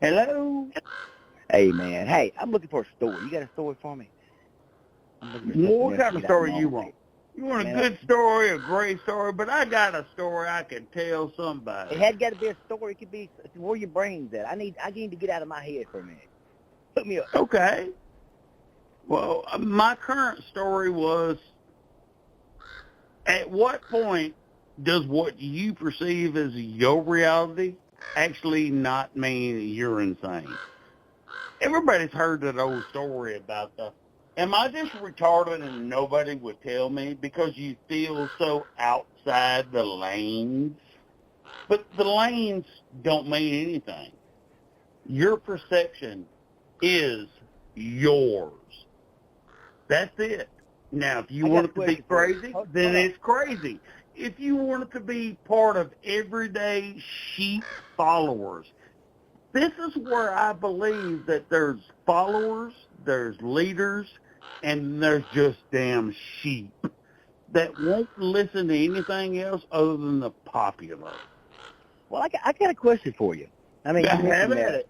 Hello? Hey, man. Hey, I'm looking for a story. You got a story for me? I'm looking for something What else to kind of get out of my story you own want? head. You want a Man, good story, a great story, but I got a story I can tell it somebody. had got to be a story. It could be where your brain's at. I need to get out of my head for a minute. Hook me up. Okay. Well, my current story was, at what point does what you perceive as your reality actually not mean you're insane? Everybody's heard that old story about am I just retarded and nobody would tell me because you feel so outside the lanes? But the lanes don't mean anything. Your perception is yours. That's it. Now, if you I got want a it to be question for you. crazy, Hold then on. it's crazy. If you want it to be part of everyday sheep followers, this is where I believe that there's followers, there's leaders, and there's just damn sheep that won't listen to anything else other than the popular. Well, I got a question for you. I mean, you Have mentioned at that. it.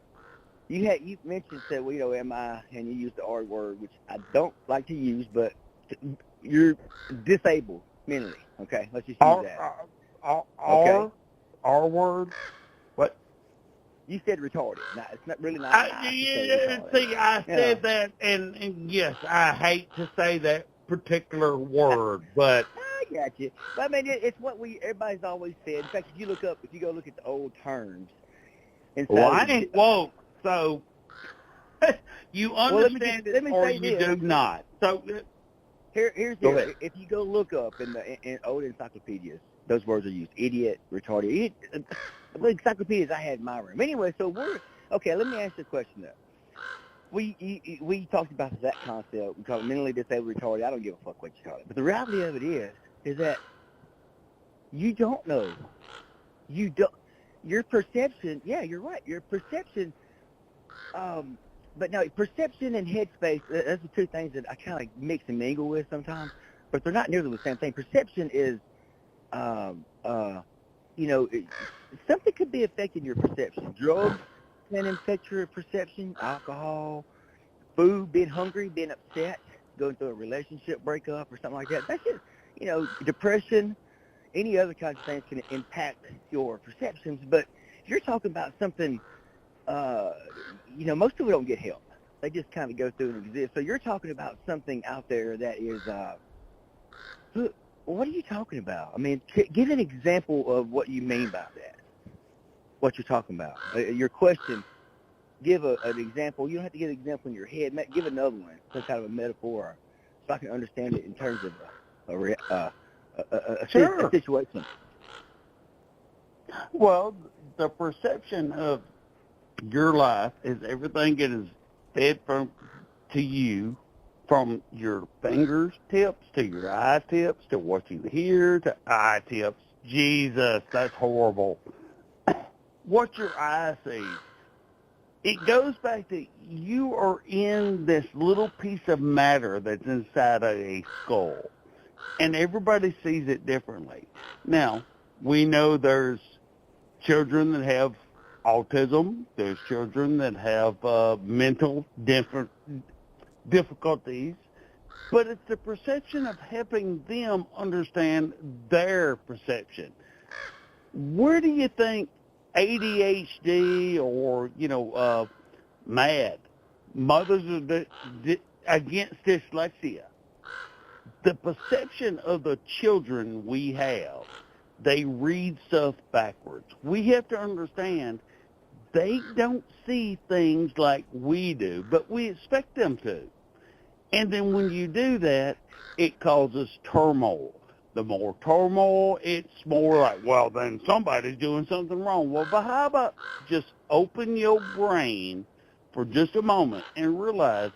You mentioned, said, well, am I, and you used the R word, which I don't like to use, but you're disabled mentally. Okay, let's just use that. Okay. R word. What? You said retarded. Now, it's not really not nice to say retarded. See, I Yeah. said that, and yes, I hate to say that particular word, but I got you. But I mean, it's what everybody's always said. In fact, if you go look at the old terms well, inside I of the, ain't woke, so you well, understand it let me or say you this. do not. So Here's go ahead. if you go look up in old encyclopedias, those words are used: idiot, retarded. The encyclopedias I had in my room. Anyway, so okay. Let me ask you a question though. We talked about that concept. We call it mentally disabled, retarded. I don't give a fuck what you call it. But the reality of it is that you don't know. You don't. Your perception. Yeah, you're right. Your perception. But no, perception and headspace. Those are two things that I kind of mix and mingle with sometimes. But they're not nearly the same thing. Perception is, um, uh, something could be affecting your perception. Drugs can affect your perception. Alcohol, food, being hungry, being upset, going through a relationship breakup or something like that. That's just, depression, any other kinds of things can impact your perceptions. But if you're talking about something, uh, most people don't get help. They just kind of go through and exist. So you're talking about something out there that is, what are you talking about? I mean, give an example of what you mean by that, what you're talking about. Your question, give an example. You don't have to give an example in your head. Give another one, some kind of a metaphor, so I can understand it in terms of a Sure. situation. Well, the perception of your life is everything that is fed to you from your fingers tips to your eye tips to what you hear to eye tips. Jesus, that's horrible. What your eye sees. It goes back to you are in this little piece of matter that's inside of a skull, and everybody sees it differently. Now, we know there's children that have autism. There's children that have mental difficulties. But it's the perception of helping them understand their perception. Where do you think ADHD or, MAD, mothers are against dyslexia, the perception of the children we have, they read stuff backwards. We have to understand they don't see things like we do, but we expect them to. And then when you do that, it causes turmoil. The more turmoil, it's more like, well, then somebody's doing something wrong. Well, but how about just open your brain for just a moment and realize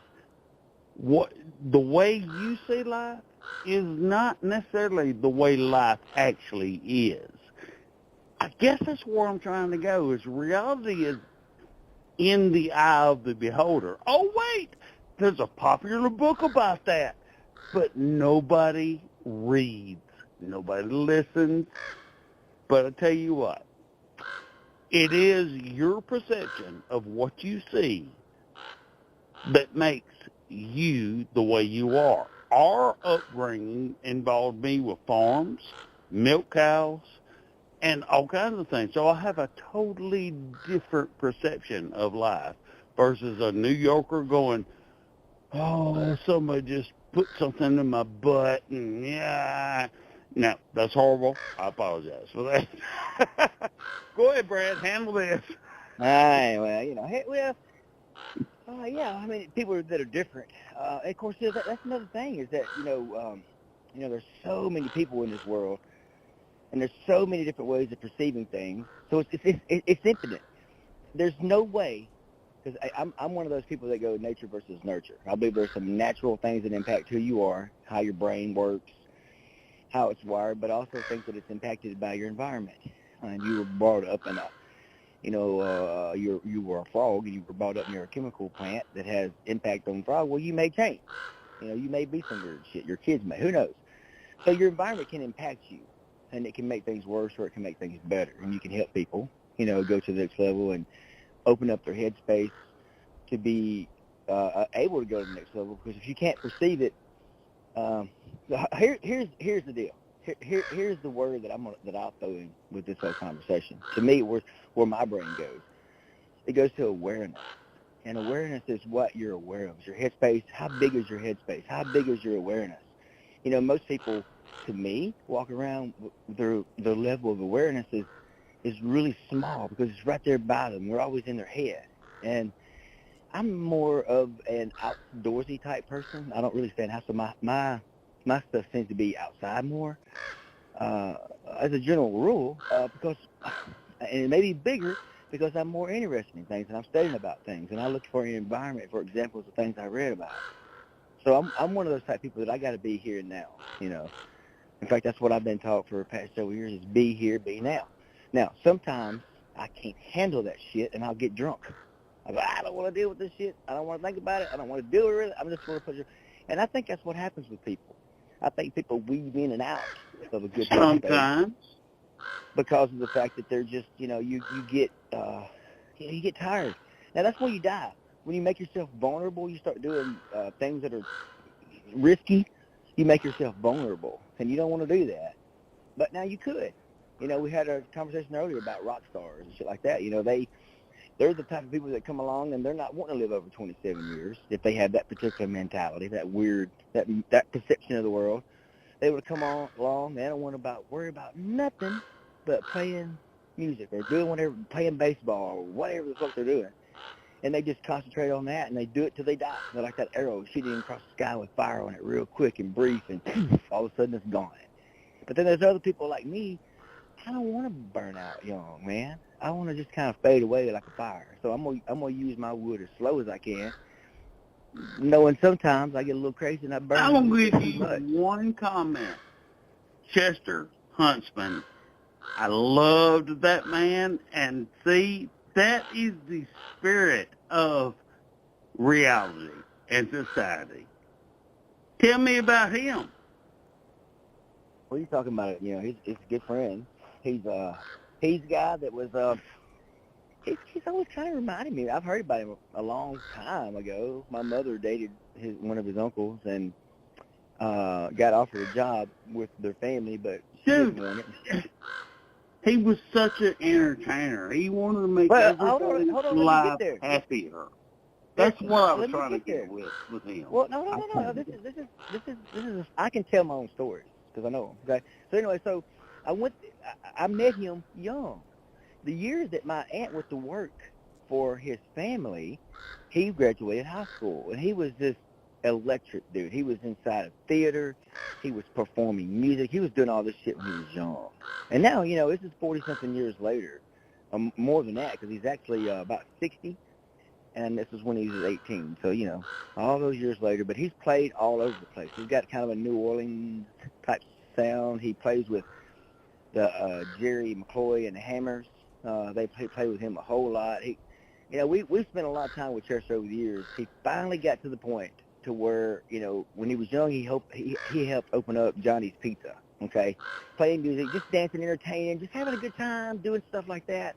what the way you see life is not necessarily the way life actually is. I guess that's where I'm trying to go, is reality is in the eye of the beholder. Oh, wait, there's a popular book about that. But nobody reads. Nobody listens. But I tell you what, It is your perception of what you see that makes you the way you are. Our upbringing involved me with farms, milk cows, and all kinds of things. So I have a totally different perception of life versus a New Yorker going, oh, somebody just put something in my butt, and yeah. No, that's horrible. I apologize for that. Go ahead, Brad. Handle this. All right, well, yeah, I mean, people that are different. Of course, that's another thing is that, there's so many people in this world, and there's so many different ways of perceiving things. So it's infinite. There's no way, because I'm one of those people that go nature versus nurture. I believe there's some natural things that impact who you are, how your brain works, how it's wired, but also things that it's impacted by your environment. And you were brought up in you were a frog, and you were brought up near a chemical plant that has impact on frog. Well, you may change. You may be some weird shit. Your kids may. Who knows? So your environment can impact you, and it can make things worse or it can make things better. And you can help people, go to the next level and open up their headspace to be able to go to the next level. Because if you can't perceive it, here's the deal. Here's the word that I'll throw in with this whole conversation. To me, where my brain goes, it goes to awareness. And awareness is what you're aware of. Your headspace. How big is your headspace? How big is your awareness? Most people, to me, walk around their level of awareness is really small because it's right there by them. They're always in their head. And I'm more of an outdoorsy type person. I don't really stay in the house, so my stuff seems to be outside more. As a general rule, because, and it may be bigger because I'm more interested in things and I'm studying about things and I look for an environment for examples of things I read about. So I'm one of those type of people that I got to be here and now. In fact, that's what I've been taught for the past several years is be here, be now. Now, sometimes I can't handle that shit and I'll get drunk. I don't want to deal with this shit. I don't want to think about it. I don't want to deal with it. I'm just going to put it. And I think that's what happens with people. I think people weave in and out of a good sometimes because of the fact that they're just, you get tired. Now that's when you die. When you make yourself vulnerable, you start doing things that are risky. You make yourself vulnerable, and you don't want to do that. But now you could. We had a conversation earlier about rock stars and shit like that. They're the type of people that come along and they're not wanting to live over 27 years if they have that particular mentality, that weird, that perception of the world. They would come along. They don't want to worry about nothing but playing music or doing whatever, playing baseball or whatever the fuck they're doing. And they just concentrate on that and they do it till they die. They're like that arrow shooting across the sky with fire on it real quick and brief and all of a sudden it's gone. But then there's other people like me. I don't want to burn out young, man. I want to just kind of fade away like a fire. So I'm gonna use my wood as slow as I can, knowing sometimes I get a little crazy and I burn. I'm going to give you one comment. Chester Huntsman. I loved that man, and see, that is the spirit of reality and society. Tell me about him. What are you talking about? He's a good friend. He's a guy that was he's always kind of reminded me. I've heard about him a long time ago. My mother dated one of his uncles and got offered a job with their family, but she didn't want it. He was such an entertainer. He wanted to make everybody's life happier. That's what I was trying to get with him. Well, no. This is. I can tell my own stories because I know him. Okay. So anyway, I met him young. The years that my aunt went to work for his family, he graduated high school, and he was this electric dude. He was inside of theater. He was performing music. He was doing all this shit when he was young. And now, this is 40-something years later, more than that, because he's actually about 60, and this is when he was 18. So, all those years later. But he's played all over the place. He's got kind of a New Orleans type sound. He plays with the Jerry McCloy and the Hammers. They play with him a whole lot. We spent a lot of time with Chester over the years. He finally got to the point to where, when he was young, he helped open up Johnny's Pizza, okay? Playing music, just dancing, entertaining, just having a good time, doing stuff like that.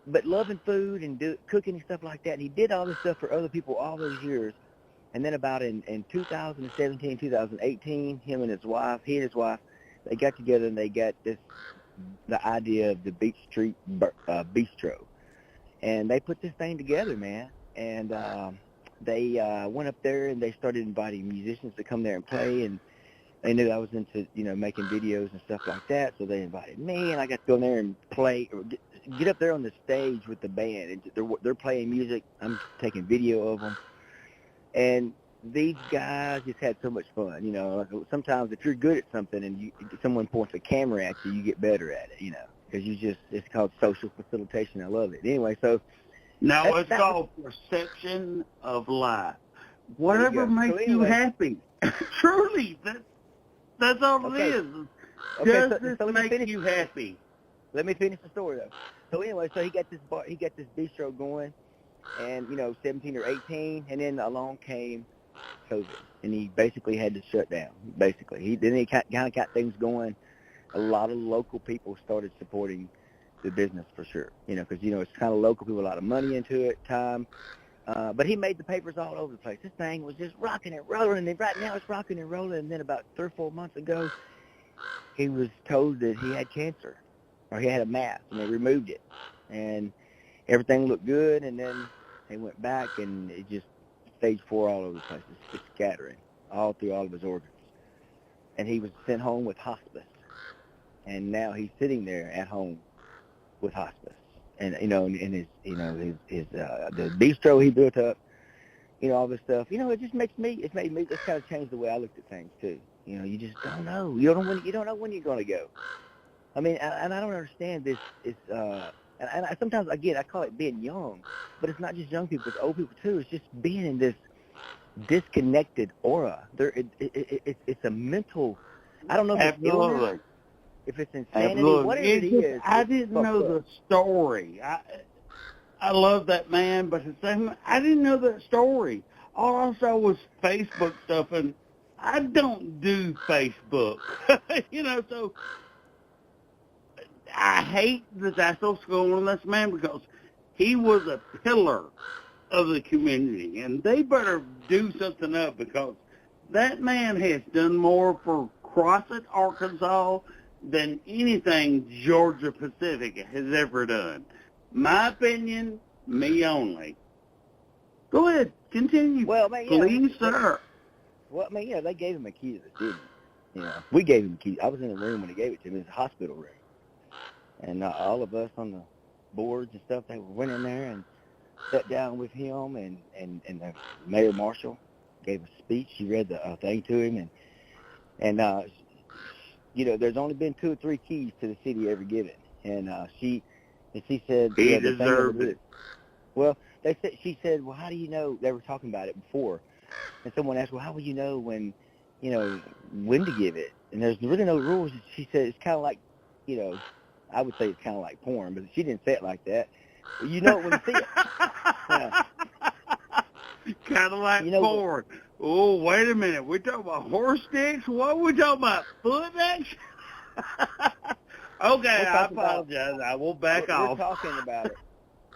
but loving food and cooking and stuff like that. And he did all this stuff for other people all those years. And then about in 2017, 2018, he and his wife, they got together and they got the idea of the Beach Street Bistro. And they put this thing together, man. And they went up there and they started inviting musicians to come there and play. And they knew I was into, making videos and stuff like that. So they invited me, and I got to go in there and play, or get up there on the stage with the band. And they're playing music. I'm taking video of them. And these guys just had so much fun. Sometimes if you're good at something and someone points a camera at you, you get better at it, because it's called social facilitation. I love it. Anyway, so. No, it's called perception of life. Whatever makes you happy. Truly, that's all it is. Okay, Does this make you happy? Let me finish the story, though. So anyway, he got this bistro going, and 17 or 18, and then along came COVID, and he basically had to shut down. Basically, he kind of got things going. A lot of local people started supporting the business for sure, because it's kind of local people, a lot of money into it, time. But he made the papers all over the place. This thing was just rocking and rolling, and right now it's rocking and rolling. And then about 3 or 4 months ago, he was told that he had cancer, or he had a mass, and they removed it. And everything looked good, and then they went back, and it just stage 4 all over the place. It's scattering all through all of his organs. And he was sent home with hospice. And now he's sitting there at home with hospice. And in his the bistro he built up, all this stuff. It just made me. It's kind of changed the way I looked at things too. You just don't know. You don't know when you're going to go. I mean, and I don't understand this. And I sometimes I call it being young, but it's not just young people. It's old people too. It's just being in this disconnected aura. It's a mental. I don't know if it's illness, if it's insanity, Absolutely. whatever it is. I didn't know the story. I love that man, but at the same time, I didn't know that story. All I saw was Facebook stuff, and I don't do Facebook. So I hate that that's so school on this man, because he was a pillar of the community, and they better do something up, because that man has done more for Crossett, Arkansas, than anything Georgia Pacific has ever done. My opinion, me only. Go ahead, continue. Well, man, please, sir. Well, I mean, they gave him a key to the city. We gave him a key. I was in the room when they gave it to him. It was a hospital room. And all of us on the boards and stuff, they went in there and sat down with him, and the Mayor Marshall gave a speech. She read the thing to him, and there's only been 2 or 3 keys to the city ever given, and she said he deserved it. Well, she said, well, how do you know? They were talking about it before, and someone asked, well, how will you know when to give it? And there's really no rules. She said it's kind of like, I would say it's kind of like porn, but she didn't say it like that. You know it when you see it. Kind of like porn. Oh, wait a minute. We're talking about horse dicks? What are we talking about? Foot action? Okay, I apologize. I will back off. We're talking about it.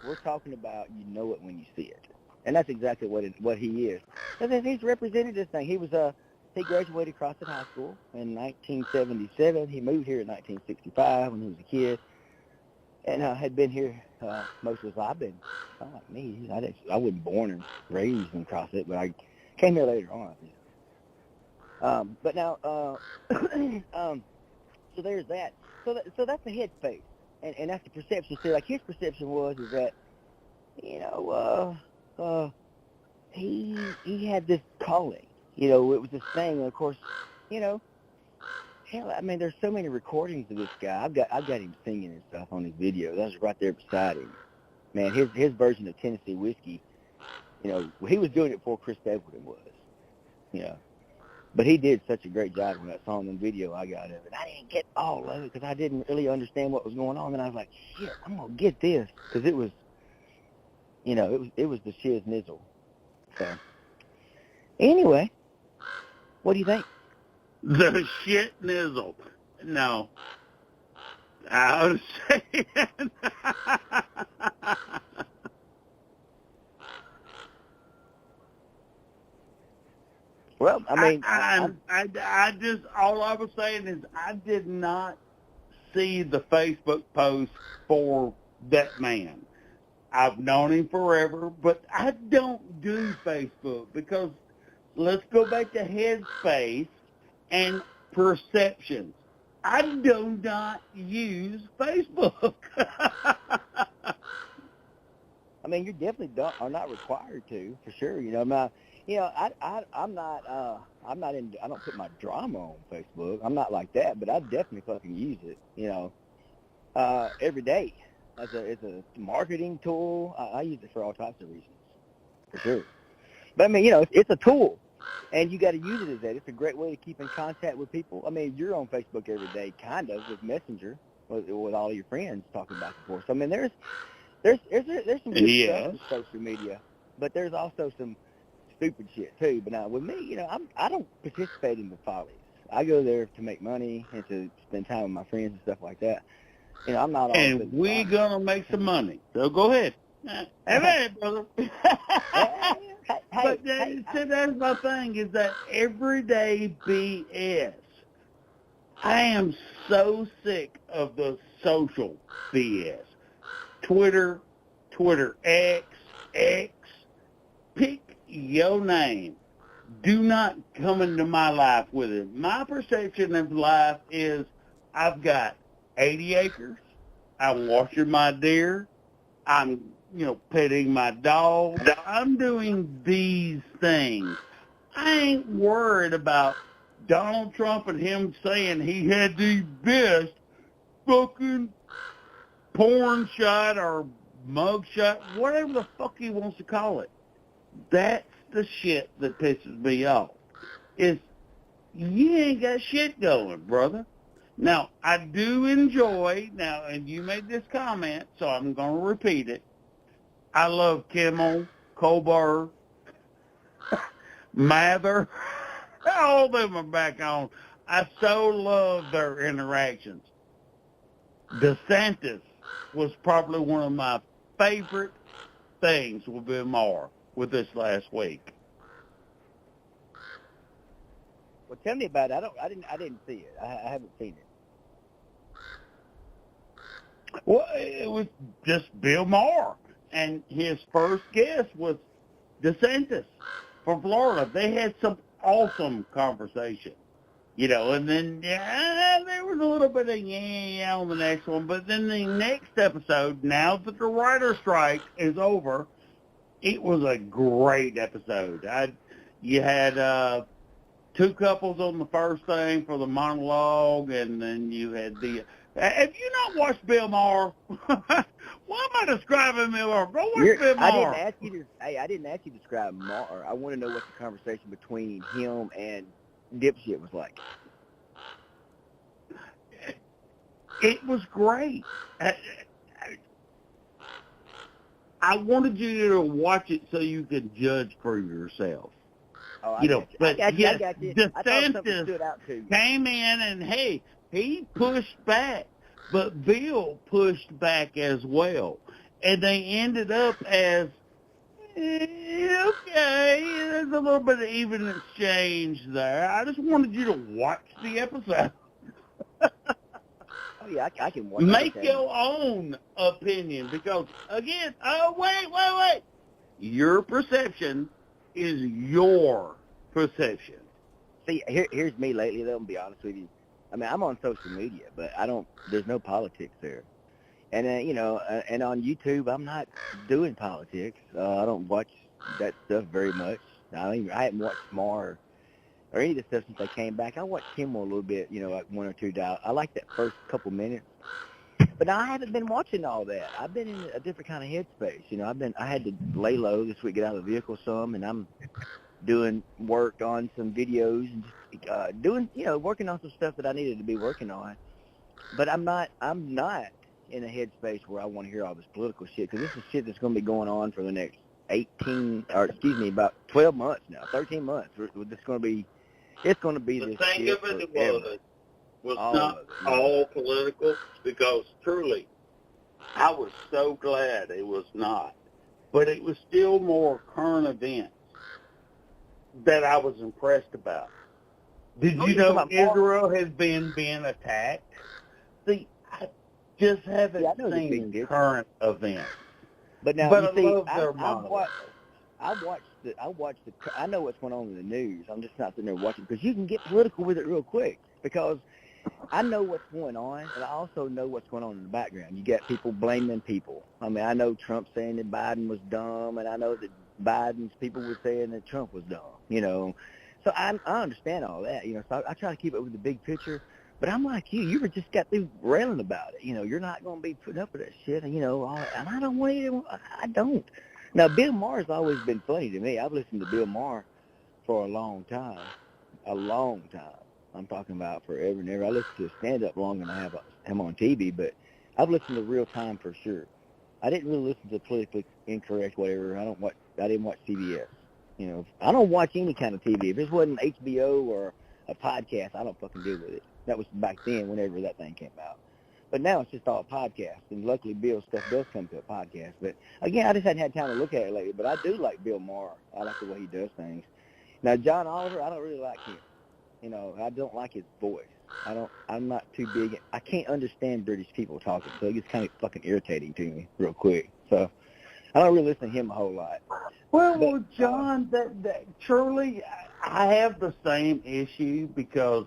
We're talking about you know it when you see it. And that's exactly what he is. And he's represented this thing. He graduated Crossett High School in 1977. He moved here in 1965 when he was a kid. And had been here most of his life. I've been, not like me. I wasn't born and raised in Crossett, but I came here later on. But now, so there's that. So that's the head space, and that's the perception. So like his perception is that, he had this calling. It was this thing. And of course, hell, I mean, there's so many recordings of this guy. I've got him singing and stuff on his videos. I was right there beside him. Man, his version of Tennessee whiskey, he was doing it before Chris Stapleton was, But he did such a great job on that song and video I got of it. I didn't get all of it because I didn't really understand what was going on. And I was like, shit, I'm going to get this. Because it was, it was the shiz nizzle. So, anyway, what do you think? The shit nizzle. No. I was saying Well, I mean, I just, all I was saying is I did not see the Facebook post for that man. I've known him forever, but I don't do Facebook because let's go back to headspace and perceptions. I do not use Facebook. I mean, you definitely are not required to, for sure. I'm not in. I don't put my drama on Facebook. I'm not like that, but I definitely fucking use it. Every day as a marketing tool. I use it for all types of reasons, for sure. But I mean, it's a tool, and you got to use it as that. It's a great way to keep in contact with people. I mean, you're on Facebook every day, kind of, with Messenger, with all your friends talking back and forth. So I mean, there's some good stuff with social media, but there's also some stupid shit too. But now with me, I don't participate in the follies. I go there to make money and to spend time with my friends and stuff like that. I'm not all. And we gonna make some money. So go ahead. Hey, brother. But that's my thing, is that everyday BS. I am so sick of the social BS. Twitter X, pick your name. Do not come into my life with it. My perception of life is I've got 80 acres. I'm washing my deer. I'm, petting my dog. I'm doing these things. I ain't worried about Donald Trump and him saying he had the best fucking porn shot or mug shot, whatever the fuck he wants to call it. That's the shit that pisses me off. Is you ain't got shit going, brother. Now, I do enjoy, and you made this comment, so I'm going to repeat it. I love Kimmel, Colbert, Mather. All of them are back on. I so love their interactions. DeSantis was probably one of my favorite things with Bill Maher with this last week. Well, tell me about it. I didn't see it. I haven't seen it. Well, it was just Bill Maher, and his first guest was DeSantis from Florida. They had some awesome conversation, and then there was a little bit of on the next one, but then the next episode, now that the writer's strike is over, it was a great episode. You had two couples on the first thing for the monologue, and then you had the... Have you not watched Bill Maher? Why am I describing Bill Maher? Go watch Bill Maher. I didn't ask you to describe Maher. I want to know what the conversation between him and Dipshit was like. It was great. I wanted you to watch it so you could judge for yourself. Oh, I got you. DeSantis came in and, hey, he pushed back, but Bill pushed back as well. And they ended up as, okay, there's a little bit of even exchange there. I just wanted you to watch the episode. Oh, yeah, I can watch it. Make your own opinion because, again, wait. Your perception is your perception. See, here's me lately, though, and be honest with you. I mean, I'm on social media, but there's no politics there. And, and on YouTube, I'm not doing politics. I don't watch that stuff very much. I haven't watched Maher or any of the stuff since I came back. I watched Kimmel a little bit, like one or two. I like that first couple minutes. But now I haven't been watching all that. I've been in a different kind of headspace. I had to lay low this week, get out of the vehicle some, and I'm doing work on some videos and just working on some stuff that I needed to be working on. But I'm not in a headspace where I want to hear all this political shit, because this is shit that's going to be going on for the next about 12 months now, 13 months. It's going to be the this thing shit of it forever. was not all political, because truly, I was so glad it was not. But it was still more current events that I was impressed about. Did you know Israel has been being attacked? See, I just haven't seen the current events. But now, but you I see, love their monologue. I know what's going on in the news. I'm just not sitting there watching, because you can get political with it real quick, because I know what's going on, and I also know what's going on in the background. You get people blaming people. I mean, I know Trump saying that Biden was dumb, and I know that Biden's people were saying that Trump was dumb, you know. So I understand all that, you know. So I try to keep it with the big picture. But I'm like you were just got through railing about it. You know, you're not going to be putting up with that shit, and, you know, and I don't want to. I don't. Now, Bill Maher's always been funny to me. I've listened to Bill Maher for a long time. A long time. I'm talking about forever and ever. I listen to stand-up longer than I have him on TV, but I've listened to real time for sure. I didn't really listen to politically incorrect, whatever. I didn't watch CBS. You know, I don't watch any kind of TV. If it wasn't HBO or a podcast, I don't fucking deal with it. That was back then, whenever that thing came out. But now it's just all podcasts, and luckily Bill's stuff does come to a podcast. But again, I just hadn't had time to look at it lately. But I do like Bill Maher. I like the way he does things. Now, John Oliver, I don't really like him. You know, I don't like his voice. I'm not too big. I can't understand British people talking, so it gets kind of fucking irritating to me real quick. So I don't really listen to him a whole lot. Well, John, that truly, I have the same issue because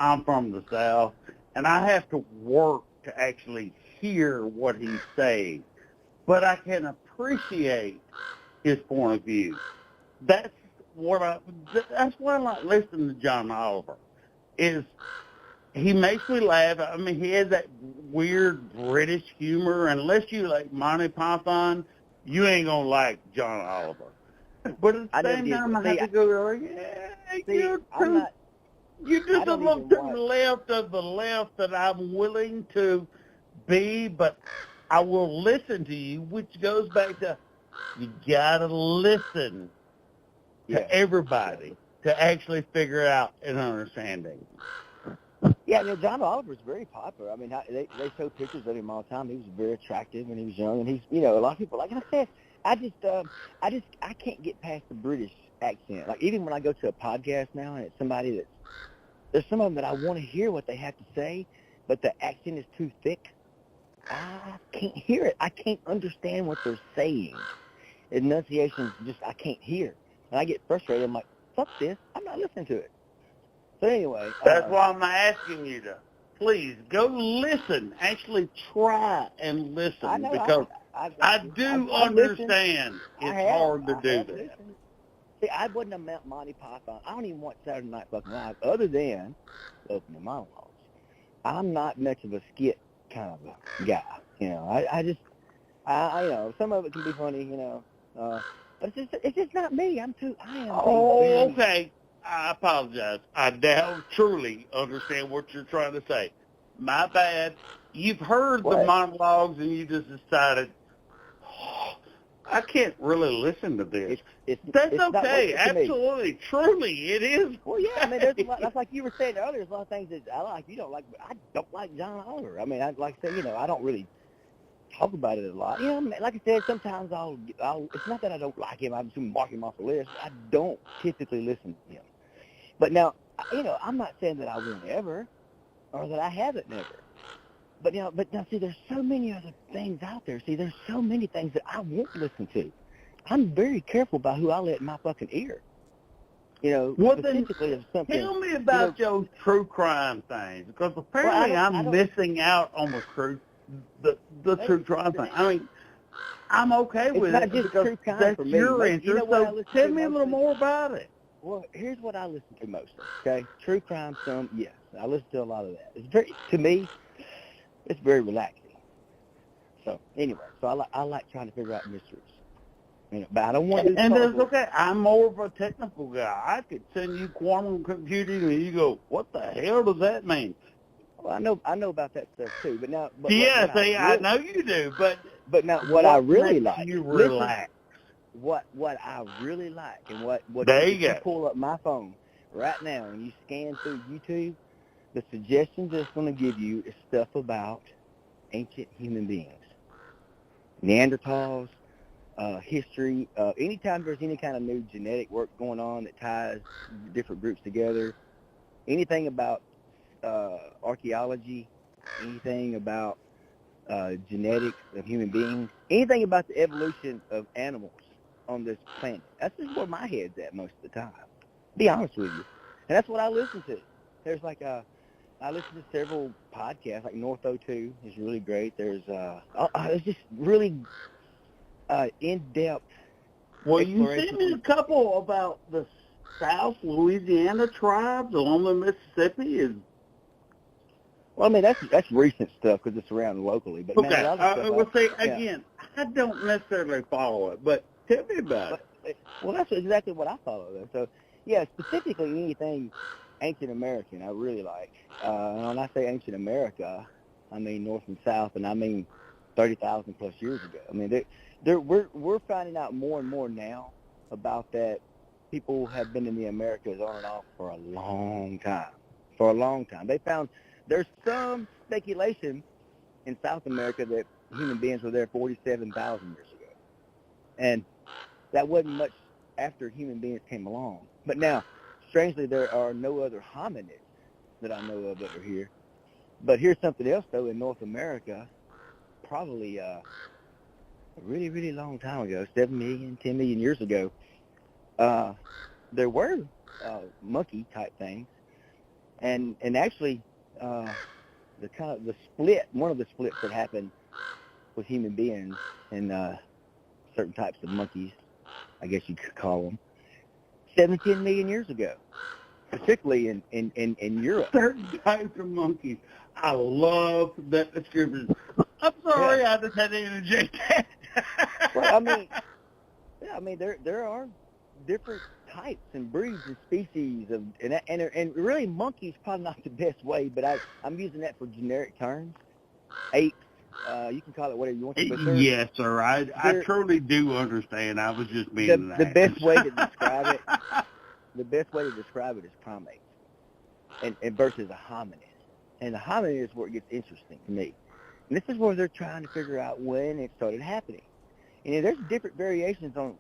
I'm from the South, and I have to work to actually hear what he's saying. But I can appreciate his point of view. That's why I like listening to John Oliver. Is he makes me laugh. I mean, he has that weird British humor. Unless you like Monty Python, you ain't gonna like John Oliver. But at the same time, I have to go, you're just a little to the left of the left that I'm willing to be, but I will listen to you, which goes back to you gotta listen to everybody to actually figure out an understanding. Yeah, John Oliver's very popular. I mean, they show pictures of him all the time. He was very attractive when he was young, and he's, you know, a lot of people, like I said, I can't get past the British accent. Like, even when I go to a podcast now, and it's somebody there's some of them that I want to hear what they have to say, but the accent is too thick. I can't hear it. I can't understand what they're saying. Enunciation's just, I can't hear. And I get frustrated. I'm like, fuck this. I'm not listening to it. So anyway. That's why I'm asking you to please go listen. Actually try and listen. I know, because I do understand it's hard to do that. See, I wasn't a Monty Python. I don't even watch Saturday Night fucking Live other than opening monologues. I'm not much of a skit kind of a guy. You know, I just, you know, some of it can be funny, you know, but it's just not me. Okay. I apologize. I now truly understand what you're trying to say. My bad. You've heard the monologues and you just decided, I can't really listen to this. That's okay. Absolutely. Truly, it is. Well, yeah, I mean, there's a lot, that's like you were saying earlier, there's a lot of things that I like, you don't like, but I don't like John Oliver. I mean, like I said, you know, I don't really talk about it a lot. You know, like I said, sometimes I'll it's not that I don't like him, I'm just mark him off the list. I don't typically listen to him. But now, you know, I'm not saying that I won't ever, or that I haven't never. But now, see, there's so many other things out there. See, there's so many things that I won't listen to. I'm very careful about who I let in my fucking ear. You know, specifically of something. Tell me about your true crime things, because apparently I'm missing out on the true crime thing. I mean, I'm okay with it because that's your interest. So tell me a little more about it. Well, here's what I listen to most of, okay? True crime, yes. I listen to a lot of that. It's very, to me, it's very relaxing. So, anyway, so I like trying to figure out mysteries. You know, but I don't want to. And that's okay. I'm more of a technical guy. I could send you quantum computing and you go, what the hell does that mean? Well, I know about that stuff too. But now, I know you do. But now, what I really like, you relax. What I really like, and what there you pull up my phone right now and you scan through YouTube, the suggestions it's going to give you is stuff about ancient human beings. Neanderthals, history. Anytime there's any kind of new genetic work going on that ties different groups together, anything about archaeology, anything about genetics of human beings, anything about the evolution of animals on this planet. That's just where my head's at most of the time. Be honest with you. And that's what I listen to. There's like I listen to several podcasts, like North O2 is really great. There's just really in-depth Well, you exploration. sent me a couple about the South Louisiana tribes along the Mississippi. Well, I mean, that's recent stuff because it's around locally. But Okay, man, a lot of stuff well, see, again, I don't necessarily follow it, but tell me about it. Well, that's exactly what I follow, though. So, yeah, specifically anything ancient American I really like. And when I say ancient America, I mean North and South, and I mean 30,000 plus years ago. I mean, we're finding out more and more now about that. People have been in the Americas on and off for a long time. For a long time. They found there's some speculation in South America that human beings were there 47,000 years ago. And that wasn't much after human beings came along. But now, strangely, there are no other hominids that I know of that are here. But here's something else, though, in North America, probably a really, really long time ago, 7 million, 10 million years ago, there were monkey-type things. And actually, the split, one of the splits that happened with human beings and certain types of monkeys, I guess you could call them, 17 million years ago, particularly in Europe. Certain types of monkeys. I love that description. I'm sorry, I just had to interject that. Well, I mean, there are different types and breeds and species of, and really monkey's probably not the best way, but I'm using that for generic terms. Apes, you can call it whatever you want to. But yes, sir. I truly do understand. I was just being the best way to describe it. The best way to describe it is primates, and versus a hominid. And the hominid is where it gets interesting to me. And this is where they're trying to figure out when it started happening. And there's different variations on,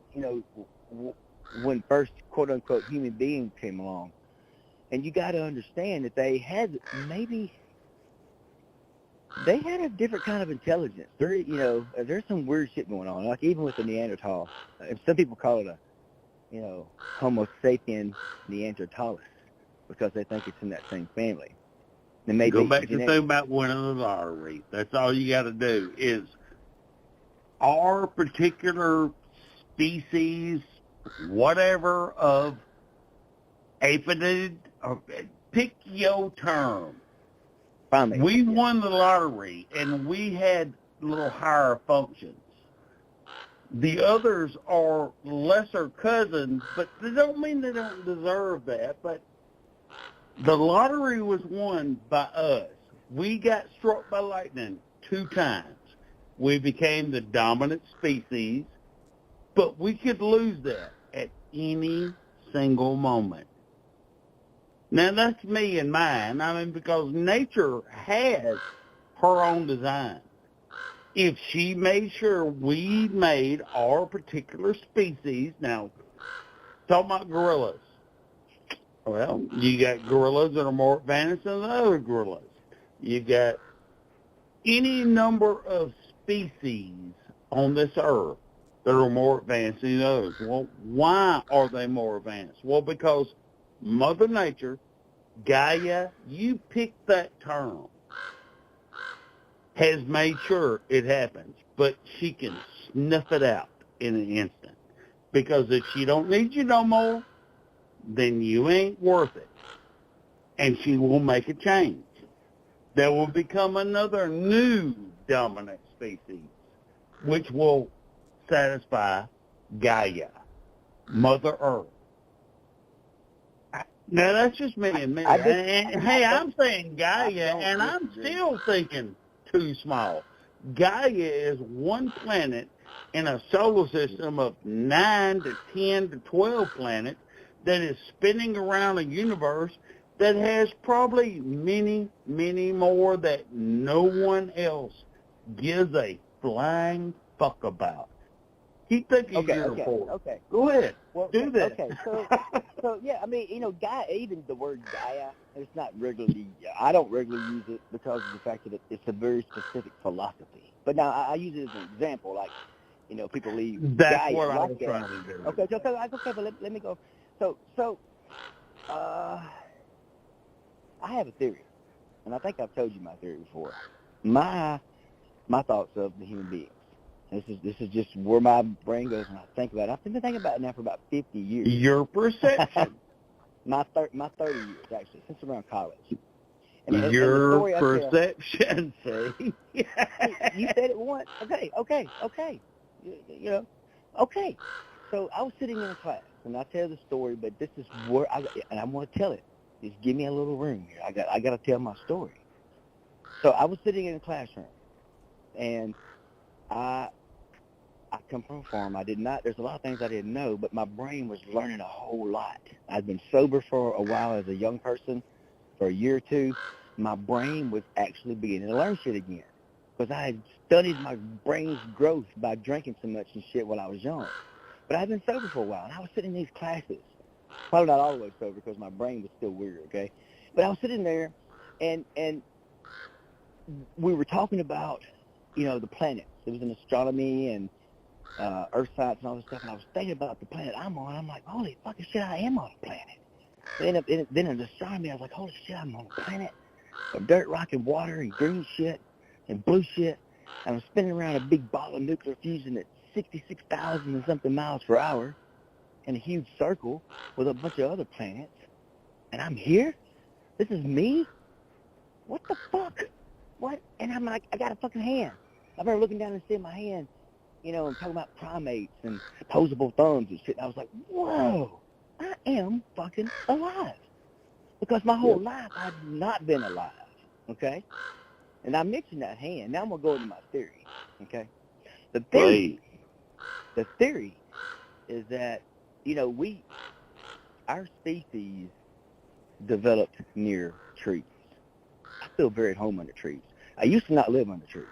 when first quote-unquote human beings came along. And you got to understand that they had a different kind of intelligence. There's some weird shit going on, like even with the Neanderthal. Some people call it a, Homo sapien neanderthalis because they think it's in that same family. Go back to think about winning the lottery. That's all you got to do is our particular species, whatever of apidid, or pick your term. We won the lottery, and we had little higher functions. The others are lesser cousins, but they don't mean they don't deserve that. But the lottery was won by us. We got struck by lightning 2 times. We became the dominant species, but we could lose that at any single moment. Now, that's me and mine. I mean, because nature has her own design. If she made sure we made our particular species, now, talking about gorillas, well, you got gorillas that are more advanced than the other gorillas. You got any number of species on this earth that are more advanced than the others. Well, why are they more advanced? Well, because Mother Nature, Gaia, you picked that term, has made sure it happens, but she can snuff it out in an instant. Because if she don't need you no more, then you ain't worth it. And she will make a change. There will become another new dominant species, which will satisfy Gaia, Mother Earth. Now, that's just me and me. Hey, I'm saying Gaia, and I'm still thinking too small. Gaia is one planet in a solar system of 9 to 10 to 12 planets that is spinning around a universe that has probably many, many more that no one else gives a flying fuck about. Keep thinking you're important. Okay. Go ahead. Well, do this. Okay, so yeah, I mean, Gaia, even the word Gaia, it's not regularly, I don't regularly use it because of the fact that it's a very specific philosophy. But now I use it as an example, like, people leave That's Gaia what I like was that. trying to do. Okay, but let me go. So, I have a theory, and I think I've told you my theory before. My thoughts of the human beings. This is just where my brain goes when I think about it. I've been thinking about it now for about 50 years. Your perception. my 30 years, actually, since around college. Your perception, see? You said it once. Okay. Okay. So I was sitting in a class, and I tell the story, but this is where and I'm going to tell it. Just give me a little room here. I got to tell my story. So I was sitting in a classroom, and I come from a farm. There's a lot of things I didn't know, but my brain was learning a whole lot. I'd been sober for a while as a young person, for a year or two. My brain was actually beginning to learn shit again because I had studied my brain's growth by drinking so much and shit while I was young. But I'd been sober for a while, and I was sitting in these classes. Probably not all the way sober because my brain was still weird, okay? But I was sitting there, and we were talking about, the planets. It was in astronomy and earth science and all this stuff, and I was thinking about the planet I'm on. I'm like, holy fucking shit, I am on a planet. Then in astronomy, I was like, holy shit, I'm on a planet of dirt, rock, and water, and green shit, and blue shit. And I'm spinning around a big ball of nuclear fusion at 66,000 and something miles per hour in a huge circle with a bunch of other planets. And I'm here? This is me? What the fuck? What? And I'm like, I got a fucking hand. I remember looking down and seeing my hand, and talking about primates and opposable thumbs and shit. And I was like, whoa, I am fucking alive. Because my whole life I've not been alive, okay? And I mentioned that hand. Now I'm going to go into my theory, okay? The theory is that, our species developed near trees. I feel very at home under trees. I used to not live under trees.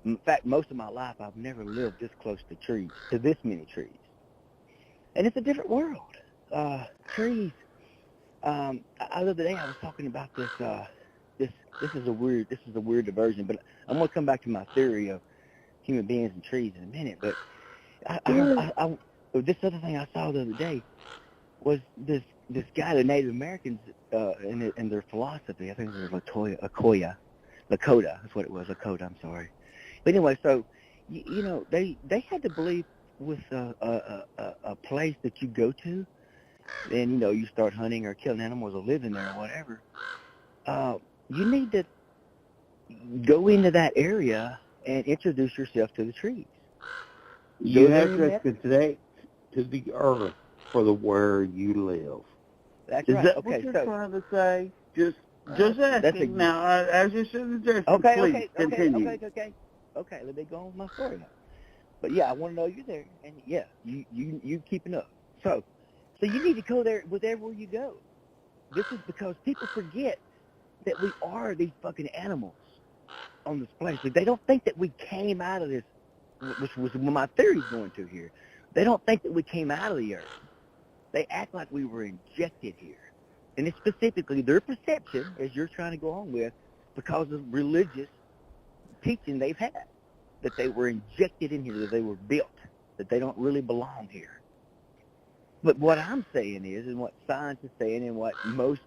In fact, most of my life, I've never lived this close to trees, to this many trees. And it's a different world. Trees, the other day I was talking about this, this is a weird diversion, but I'm going to come back to my theory of human beings and trees in a minute. But this other thing I saw the other day was this guy, the Native Americans, in their philosophy. I think it was Lakota. That's what it was. Lakota. I'm sorry. But anyway, so they had to believe with a place that you go to, and you start hunting or killing animals or living there or whatever. You need to go into that area and introduce yourself to the trees. You have to connect to the earth for the where you live. That's Is right. that Okay, what you're trying to say? Just asking. Now, as you should suggest, please continue. Okay, let me go on with my story now. But yeah, I want to know you're there, and yeah, you keeping up. So you need to go there wherever you go. This is because people forget that we are these fucking animals on this place. They don't think that we came out of this, which was what my theory's going to here. They don't think that we came out of the earth. They act like we were injected here. And it's specifically their perception, as you're trying to go on with, because of religious teaching they've had, that they were injected in here, that they were built, that they don't really belong here. But what I'm saying is, and what science is saying, and what most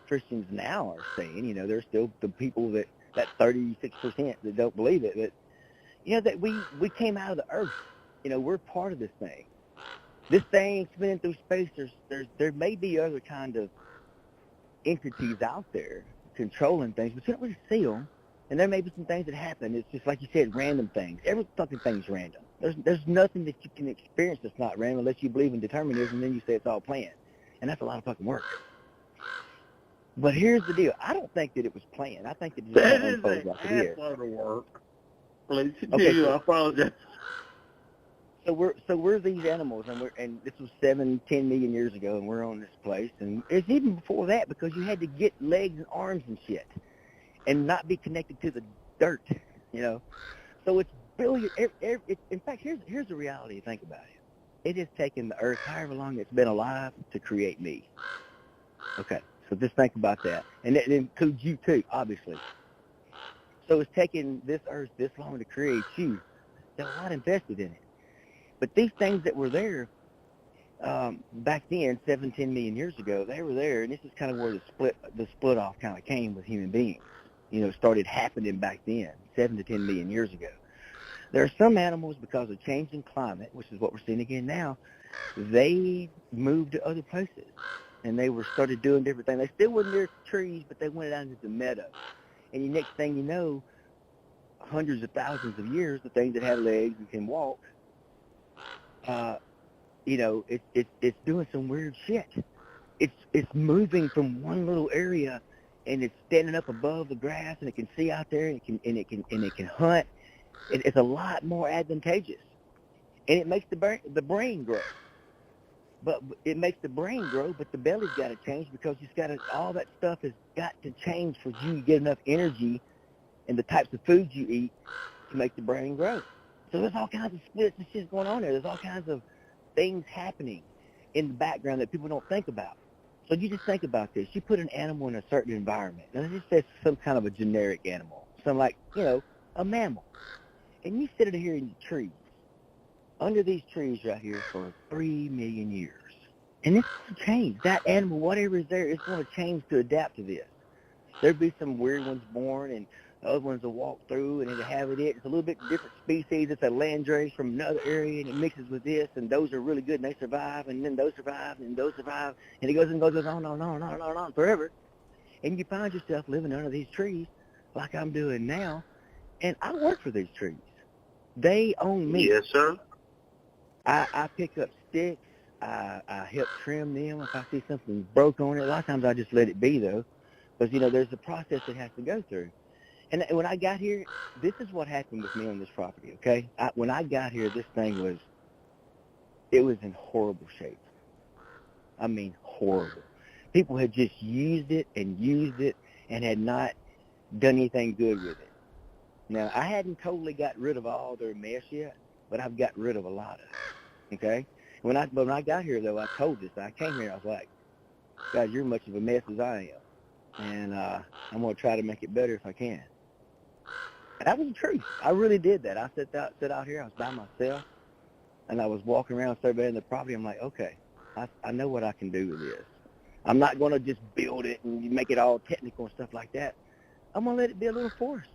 Christians now are saying, there's still the people that 36% that don't believe it, that we came out of the earth. We're part of this thing. This thing spinning through space, there may be other kind of entities out there controlling things, but you don't really see them. And there may be some things that happen. It's just like you said, random things. Every fucking thing's random. There's nothing that you can experience that's not random unless you believe in determinism, and then you say it's all planned. And that's a lot of fucking work. But here's the deal. I don't think that it was planned. I think that it just unfolds like it is. That's a lot of work. Please continue. I apologize. So we're these animals, and this was 7-10 million years ago, and we're on this place, and it's even before that because you had to get legs and arms and shit, and not be connected to the dirt, So it's billion. In fact, here's the reality. Think about it. It has taken the Earth however long it's been alive to create me. Okay, so just think about that, and that includes you too, obviously. So it's taken this Earth this long to create you. There's a lot invested in it. But these things that were there back then, 17 million years ago, they were there, and this is kind of where the split off kind of came with human beings. Started happening back then, 7 to 10 million years ago. There are some animals, because of changing climate, which is what we're seeing again now, they moved to other places, and they started doing different things. They still were near trees, but they went out into the meadow. And the next thing you know, hundreds of thousands of years, the things that have legs and can walk, it's doing some weird shit. It's moving from one little area, and it's standing up above the grass, and it can see out there, and it can hunt. It's a lot more advantageous, and it makes the brain grow. But it makes the brain grow, but the belly's got to change, because all that stuff has got to change for you to get enough energy and the types of foods you eat to make the brain grow. So there's all kinds of splits and shit going on there. There's all kinds of things happening in the background that people don't think about. So you just think about this. You put an animal in a certain environment. Now let's just say some kind of a generic animal, some like, a mammal. And you sit it here in the trees, under these trees right here for 3 million years. And it's going to change. That animal, whatever is there, it's going to change to adapt to this. There'll be some weird ones born, and the other ones will walk through, and it'll have it. It's a little bit different species. It's a landrace from another area, and it mixes with this, and those are really good, and they survive, and then those survive, and those survive, and it goes on forever. And you find yourself living under these trees like I'm doing now, and I work for these trees. They own me. Yes, sir. I pick up sticks. I help trim them if I see something broke on it. A lot of times I just let it be, though, because, there's a process it has to go through. And when I got here, this is what happened with me on this property, okay? When I got here, this thing was in horrible shape. I mean, horrible. People had just used it and had not done anything good with it. Now, I hadn't totally got rid of all their mess yet, but I've got rid of a lot of it, okay? When I got here, though, I told this. I came here, I was like, guys, you're much of a mess as I am, and I'm going to try to make it better if I can. And that was the truth. I really did that. I sat out here, I was by myself, and I was walking around surveying the property. I'm like, okay, I know what I can do with this. I'm not going to just build it and make it all technical and stuff like that. I'm going to let it be a little forest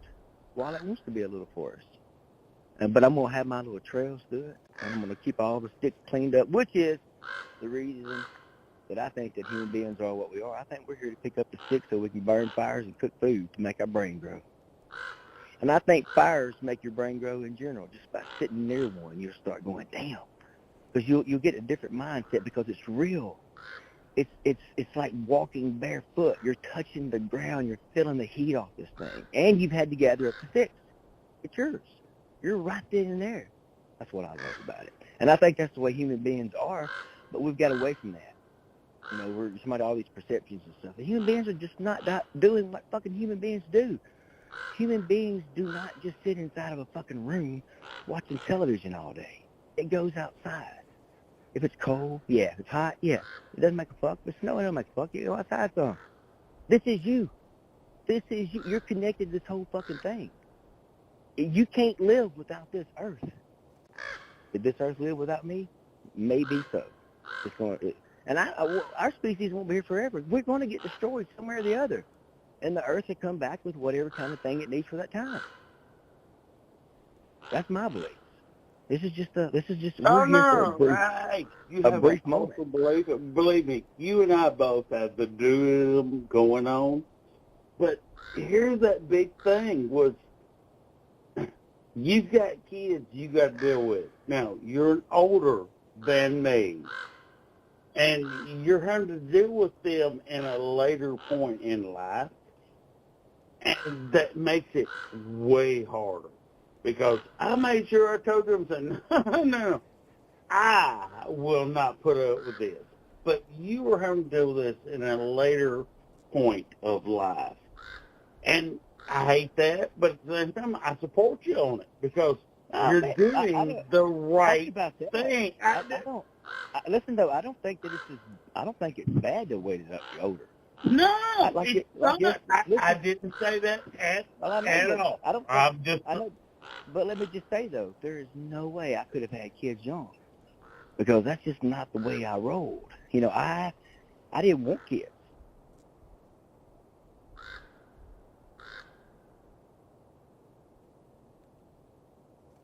while it wants to be a little forest. But I'm going to have my little trails through it, and I'm going to keep all the sticks cleaned up, which is the reason that I think that human beings are what we are. I think we're here to pick up the sticks so we can burn fires and cook food to make our brain grow. And I think fires make your brain grow in general. Just by sitting near one, you'll start going, damn. Because you'll get a different mindset because it's real. It's like walking barefoot. You're touching the ground. You're feeling the heat off this thing. And you've had to gather up the sticks. It's yours. You're right then and there. That's what I love about it. And I think that's the way human beings are, but we've got away from that. We're just about all these perceptions and stuff. And human beings are just not doing what fucking human beings do. Human beings do not just sit inside of a fucking room watching television all day. It goes outside. If it's cold, yeah. If it's hot, yeah. It doesn't make a fuck. If it's snowing, it doesn't make a fuck. You go outside some. This is you. This is you. You're connected to this whole fucking thing. You can't live without this earth. Did this earth live without me? Maybe so. It's going to, and our species won't be here forever. We're going to get destroyed somewhere or the other. And the earth will come back with whatever kind of thing it needs for that time. That's my belief. This is just we're here for a brief moment. Believe me, you and I both have the dualism going on. But here's that big thing was, you've got kids you got to deal with. Now, you're older than me, and you're having to deal with them in a later point in life, and that makes it way harder. Because I made sure I told them, no, I will not put up with this. But you were having to deal with this in a later point of life. And I hate that, but at the same time, I support you on it because Oh, You're man, doing the right about that. thing. I don't. Listen though, I don't think that I don't think it's bad to wait it up to older. No, Like it's like not. listen, I didn't say that at all. I don't think, I'm just. I know, but let me just say though, there is no way I could have had kids young, because that's just not the way I rolled. You know, I didn't want kids.